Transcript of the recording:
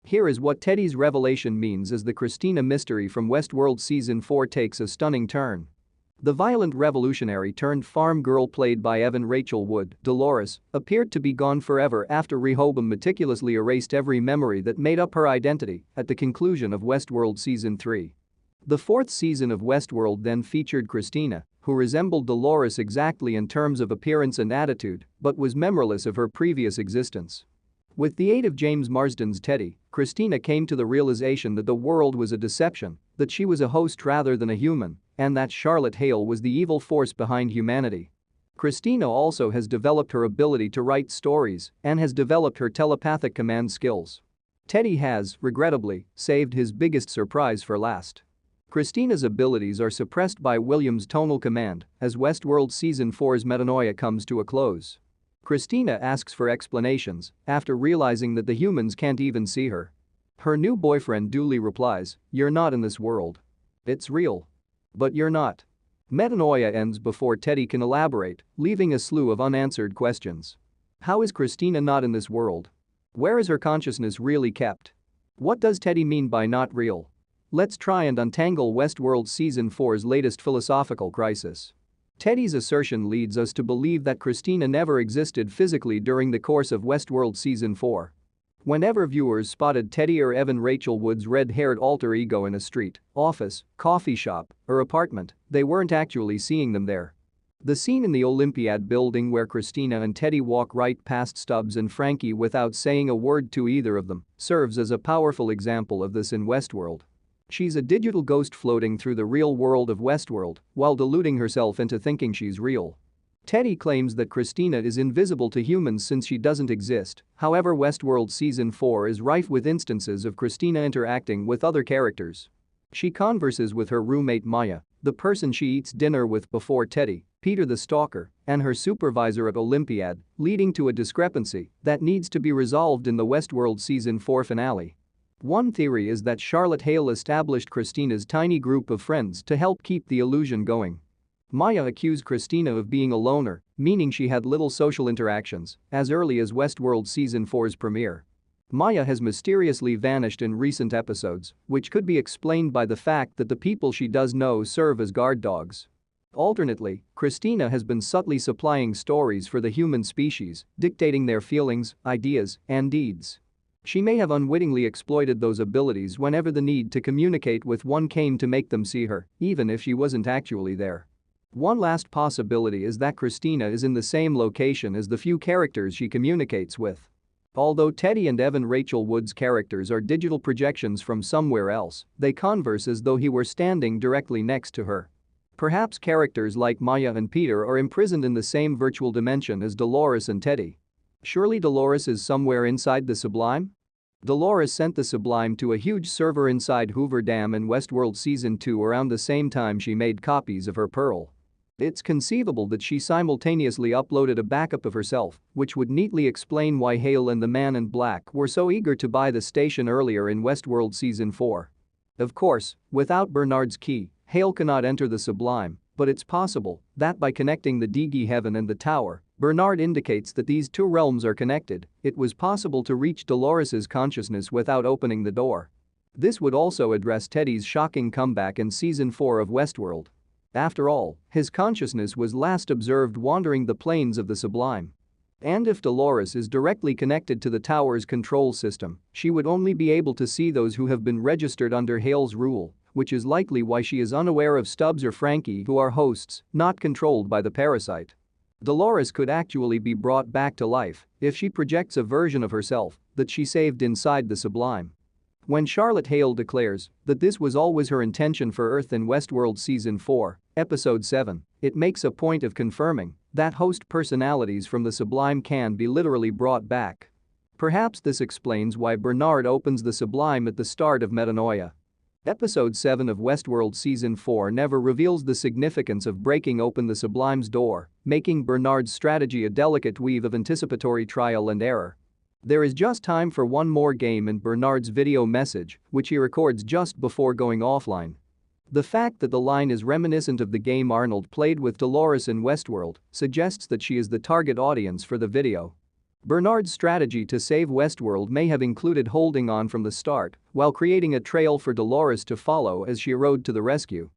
Here is what Teddy's revelation means as the Christina mystery from Westworld Season 4 takes a stunning turn. The violent revolutionary turned farm girl played by Evan Rachel Wood, Dolores, appeared to be gone forever after Rehoboam meticulously erased every memory that made up her identity at the conclusion of Westworld Season 3. The fourth season of Westworld then featured Christina, who resembled Dolores exactly in terms of appearance and attitude, but was memoryless of her previous existence. With the aid of James Marsden's Teddy, Christina came to the realization that the world was a deception, that she was a host rather than a human, and that Charlotte Hale was the evil force behind humanity. Christina also has developed her ability to write stories and has developed her telepathic command skills. Teddy has, regrettably, saved his biggest surprise for last. Christina's abilities are suppressed by William's tonal command as Westworld Season 4's metanoia comes to a close. Christina asks for explanations after realizing that the humans can't even see her. Her new boyfriend duly replies, "You're not in this world. It's real. But you're not." Metanoia ends before Teddy can elaborate, leaving a slew of unanswered questions. How is Christina not in this world? Where is her consciousness really kept? What does Teddy mean by not real? Let's try and untangle Westworld Season 4's latest philosophical crisis. Teddy's assertion leads us to believe that Christina never existed physically during the course of Westworld Season 4. Whenever viewers spotted Teddy or Evan Rachel Wood's red-haired alter ego in a street, office, coffee shop, or apartment, they weren't actually seeing them there. The scene in the Olympiad building where Christina and Teddy walk right past Stubbs and Frankie without saying a word to either of them serves as a powerful example of this in Westworld. She's a digital ghost floating through the real world of Westworld while deluding herself into thinking she's real. Teddy claims that Christina is invisible to humans since she doesn't exist, however Westworld Season 4 is rife with instances of Christina interacting with other characters. She converses with her roommate Maya, the person she eats dinner with before Teddy, Peter the Stalker, and her supervisor at Olympiad, leading to a discrepancy that needs to be resolved in the Westworld Season 4 finale. One theory is that Charlotte Hale established Christina's tiny group of friends to help keep the illusion going. Maya accused Christina of being a loner, meaning she had little social interactions, as early as Westworld Season 4's premiere. Maya has mysteriously vanished in recent episodes, which could be explained by the fact that the people she does know serve as guard dogs. Alternately, Christina has been subtly supplying stories for the human species, dictating their feelings, ideas, and deeds. She may have unwittingly exploited those abilities whenever the need to communicate with one came to make them see her, even if she wasn't actually there. One last possibility is that Christina is in the same location as the few characters she communicates with. Although Teddy and Evan Rachel Wood's characters are digital projections from somewhere else, they converse as though he were standing directly next to her. Perhaps characters like Maya and Peter are imprisoned in the same virtual dimension as Dolores and Teddy. Surely Dolores is somewhere inside the Sublime? Dolores sent the Sublime to a huge server inside Hoover Dam in Westworld Season 2 around the same time she made copies of her Pearl. It's conceivable that she simultaneously uploaded a backup of herself, which would neatly explain why Hale and the Man in Black were so eager to buy the station earlier in Westworld Season 4. Of course, without Bernard's key, Hale cannot enter the Sublime, but it's possible that by connecting the Digi Heaven and the Tower, Bernard indicates that these two realms are connected. It was possible to reach Dolores's consciousness without opening the door. This would also address Teddy's shocking comeback in Season 4 of Westworld. After all, his consciousness was last observed wandering the plains of the Sublime. And if Dolores is directly connected to the Tower's control system, she would only be able to see those who have been registered under Hale's rule, which is likely why she is unaware of Stubbs or Frankie, who are hosts, not controlled by the parasite. Dolores could actually be brought back to life if she projects a version of herself that she saved inside the Sublime. When Charlotte Hale declares that this was always her intention for Earth in Westworld Season 4, Episode 7, it makes a point of confirming that host personalities from the Sublime can be literally brought back. Perhaps this explains why Bernard opens the Sublime at the start of Metanoia. Episode 7 of Westworld Season 4 never reveals the significance of breaking open the Sublime's door, making Bernard's strategy a delicate weave of anticipatory trial and error. There is just time for one more game in Bernard's video message, which he records just before going offline. The fact that the line is reminiscent of the game Arnold played with Dolores in Westworld suggests that she is the target audience for the video. Bernard's strategy to save Westworld may have included holding on from the start while creating a trail for Dolores to follow as she rode to the rescue.